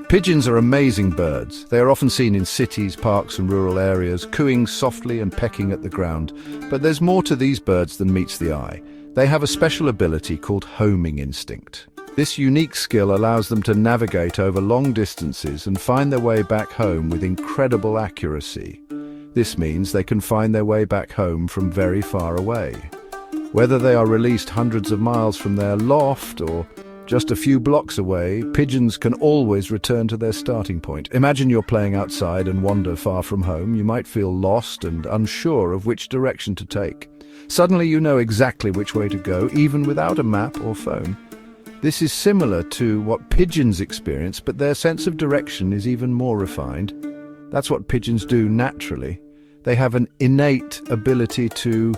Pigeons are amazing birds. They are often seen in cities, parks and rural areas, cooing softly and pecking at the ground. But there's more to these birds than meets the eye. They have a special ability called homing instinct. This unique skill allows them to navigate over long distances and find their way back home with incredible accuracy. This means they can find their way back home from very far away. Whether they are released hundreds of miles from their loft or just a few blocks away, pigeons can always return to their starting point. Imagine you're playing outside and wander far from home. You might feel lost and unsure of which direction to take. Suddenly you know exactly which way to go, even without a map or phone. This is similar to what pigeons experience, but their sense of direction is even more refined. That's what pigeons do naturally. They have an innate ability to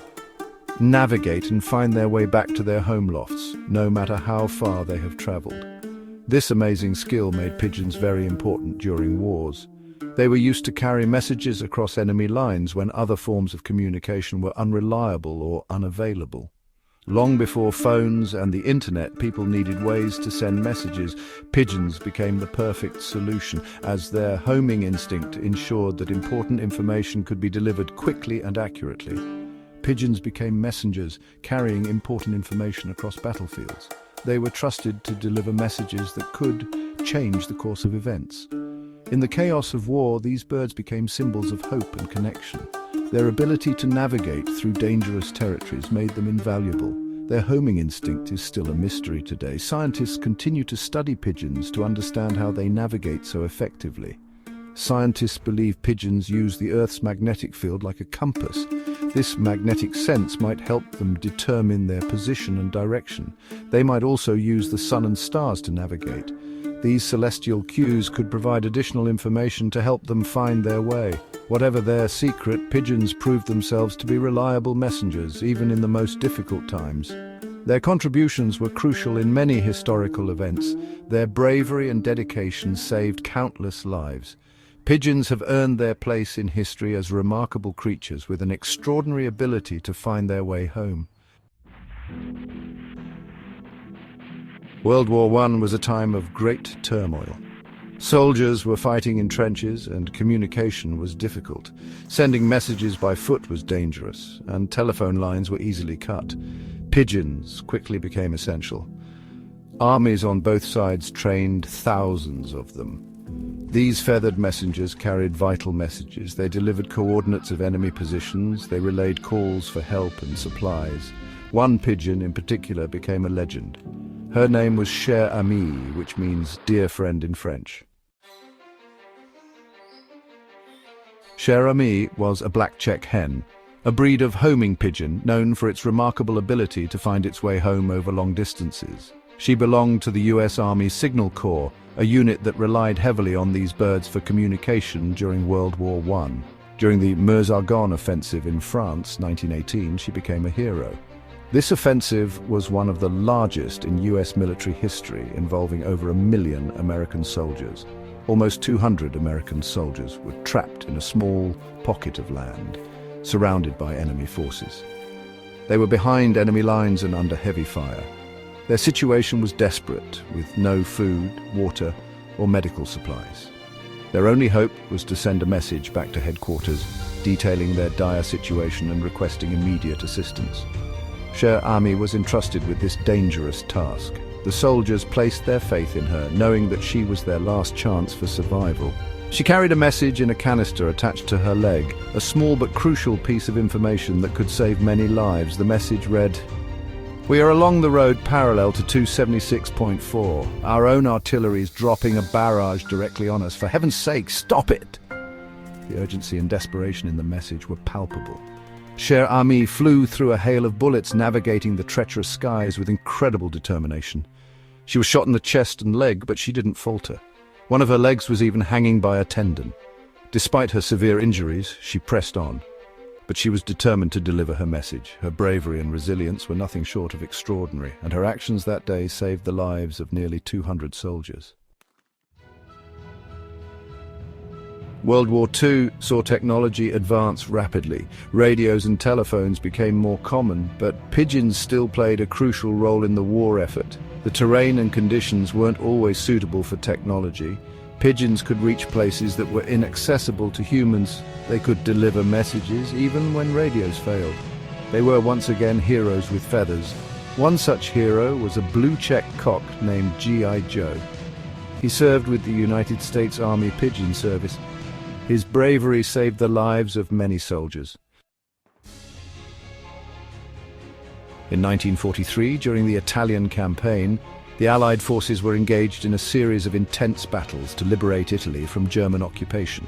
navigate and find their way back to their home lofts, no matter how far they have traveled. This amazing skill made pigeons very important during wars. They were used to carry messages across enemy lines when other forms of communication were unreliable or unavailable. Long before phones and the internet, people needed ways to send messages. Pigeons became the perfect solution, as their homing instinct ensured that important information could be delivered quickly and accurately. Pigeons became messengers, carrying important information across battlefields. They were trusted to deliver messages that could change the course of events. In the chaos of war, these birds became symbols of hope and connection. Their ability to navigate through dangerous territories made them invaluable. Their homing instinct is still a mystery today. Scientists continue to study pigeons to understand how they navigate so effectively. Scientists believe pigeons use the Earth's magnetic field like a compass. This magnetic sense might help them determine their position and direction. They might also use the sun and stars to navigate. These celestial cues could provide additional information to help them find their way. Whatever their secret, pigeons proved themselves to be reliable messengers, even in the most difficult times. Their contributions were crucial in many historical events. Their bravery and dedication saved countless lives. Pigeons have earned their place in history as remarkable creatures with an extraordinary ability to find their way home. World War I was a time of great turmoil. Soldiers were fighting in trenches and communication was difficult. Sending messages by foot was dangerous, and telephone lines were easily cut. Pigeons quickly became essential. Armies on both sides trained thousands of them. These feathered messengers carried vital messages. They delivered coordinates of enemy positions. They relayed calls for help and supplies. One pigeon in particular became a legend. Her name was Cher Ami, which means dear friend in French. Cher Ami was a black check hen, a breed of homing pigeon known for its remarkable ability to find its way home over long distances. She belonged to the US Army Signal Corps, a unit that relied heavily on these birds for communication during World War I. During the Meuse-Argonne offensive in France, 1918, she became a hero. This offensive was one of the largest in US military history, involving over 1 million American soldiers. Almost 200 American soldiers were trapped in a small pocket of land, surrounded by enemy forces. They were behind enemy lines and under heavy fire. Their situation was desperate, with no food, water, or medical supplies. Their only hope was to send a message back to headquarters, detailing their dire situation and requesting immediate assistance. Cher Ami was entrusted with this dangerous task. The soldiers placed their faith in her, knowing that she was their last chance for survival. She carried a message in a canister attached to her leg, a small but crucial piece of information that could save many lives. The message read, "We are along the road parallel to 276.4. Our own artillery is dropping a barrage directly on us. For heaven's sake, stop it!" The urgency and desperation in the message were palpable. Cher Ami flew through a hail of bullets, navigating the treacherous skies with incredible determination. She was shot in the chest and leg, but she didn't falter. One of her legs was even hanging by a tendon. Despite her severe injuries, she pressed on. But she was determined to deliver her message. Her bravery and resilience were nothing short of extraordinary, and her actions that day saved the lives of nearly 200 soldiers. World War II saw technology advance rapidly. Radios and telephones became more common, but pigeons still played a crucial role in the war effort. The terrain and conditions weren't always suitable for technology. Pigeons could reach places that were inaccessible to humans. They could deliver messages even when radios failed. They were once again heroes with feathers. One such hero was a blue-check cock named G.I. Joe. He served with the United States Army Pigeon Service. His bravery saved the lives of many soldiers. In 1943, during the Italian campaign, the Allied forces were engaged in a series of intense battles to liberate Italy from German occupation.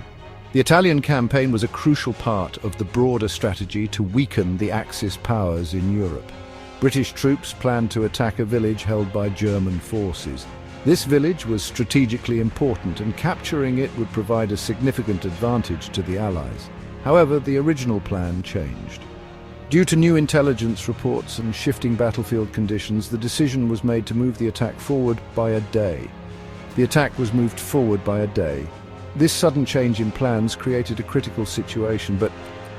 The Italian campaign was a crucial part of the broader strategy to weaken the Axis powers in Europe. British troops planned to attack a village held by German forces. This village was strategically important, and capturing it would provide a significant advantage to the Allies. However, the original plan changed. Due to new intelligence reports and shifting battlefield conditions, the decision was made to move the attack forward by a day. The attack was moved forward by a day. This sudden change in plans created a critical situation, but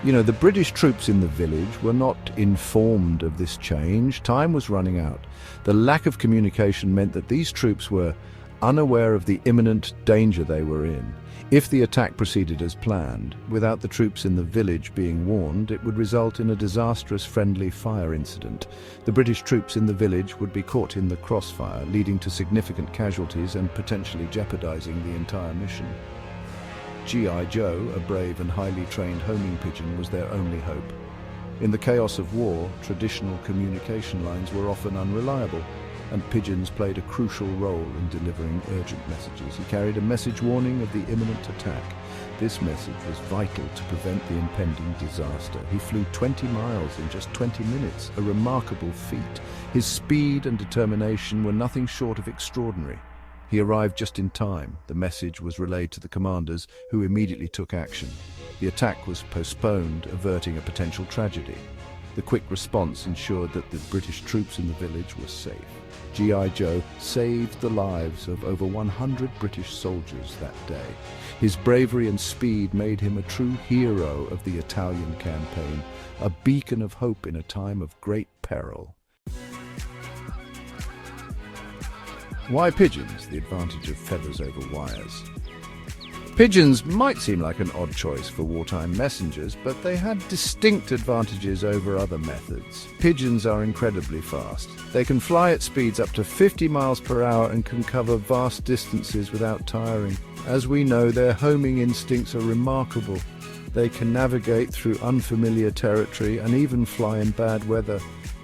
the British troops in the village were not informed of this change. Time was running out. The lack of communication meant that these troops were unaware of the imminent danger they were in. If the attack proceeded as planned, without the troops in the village being warned, it would result in a disastrous friendly fire incident. The British troops in the village would be caught in the crossfire, leading to significant casualties and potentially jeopardizing the entire mission. G.I. Joe, a brave and highly trained homing pigeon, was their only hope. In the chaos of war, traditional communication lines were often unreliable, and pigeons played a crucial role in delivering urgent messages. He carried a message warning of the imminent attack. This message was vital to prevent the impending disaster. He flew 20 miles in just 20 minutes, a remarkable feat. His speed and determination were nothing short of extraordinary. He arrived just in time. The message was relayed to the commanders, who immediately took action. The attack was postponed, averting a potential tragedy. The quick response ensured that the British troops in the village were safe. G.I. Joe saved the lives of over 100 British soldiers that day. His bravery and speed made him a true hero of the Italian campaign, a beacon of hope in a time of great peril. Why pigeons? The advantage of feathers over wires. Pigeons might seem like an odd choice for wartime messengers, but they had distinct advantages over other methods. Pigeons are incredibly fast. They can fly at speeds up to 50 miles per hour and can cover vast distances without tiring. As we know, their homing instincts are remarkable. They can navigate through unfamiliar territory and even fly in bad weather.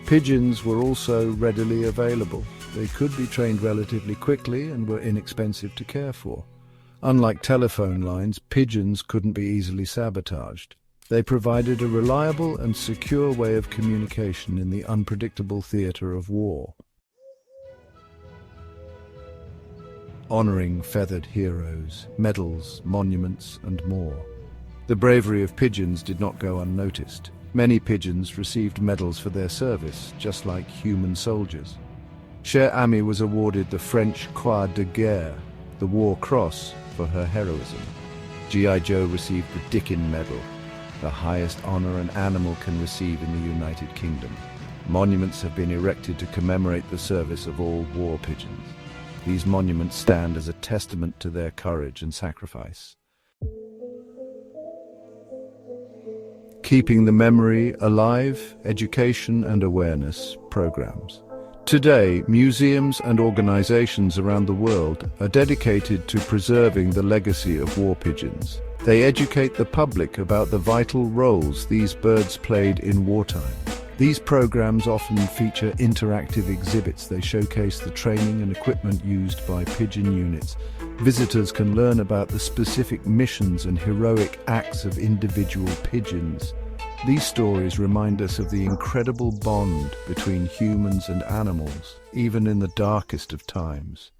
Pigeons were also readily available. They could be trained relatively quickly and were inexpensive to care for. Unlike telephone lines, pigeons couldn't be easily sabotaged. They provided a reliable and secure way of communication in the unpredictable theater of war. Honoring feathered heroes, medals, monuments, and more. The bravery of pigeons did not go unnoticed. Many pigeons received medals for their service, just like human soldiers. Cher Ami was awarded the French Croix de Guerre, the War Cross, for her heroism. G.I. Joe received the Dickin Medal, the highest honor an animal can receive in the United Kingdom. Monuments have been erected to commemorate the service of all war pigeons. These monuments stand as a testament to their courage and sacrifice. Keeping the memory alive, education and awareness programs. Today, museums and organizations around the world are dedicated to preserving the legacy of war pigeons. They educate the public about the vital roles these birds played in wartime. These programs often feature interactive exhibits. They showcase the training and equipment used by pigeon units. Visitors can learn about the specific missions and heroic acts of individual pigeons. These stories remind us of the incredible bond between humans and animals, even in the darkest of times.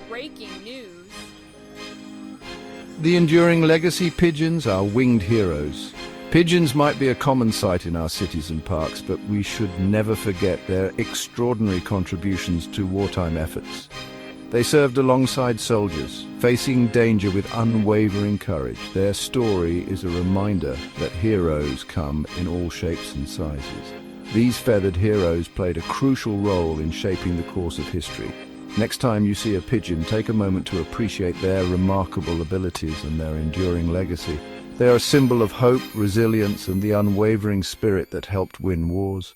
Breaking news. The enduring legacy pigeons are winged heroes. Pigeons might be a common sight in our cities and parks, but we should never forget their extraordinary contributions to wartime efforts. They served alongside soldiers, facing danger with unwavering courage. Their story is a reminder that heroes come in all shapes and sizes. These feathered heroes played a crucial role in shaping the course of history. Next time you see a pigeon, take a moment to appreciate their remarkable abilities and their enduring legacy. They are a symbol of hope, resilience, and the unwavering spirit that helped win wars.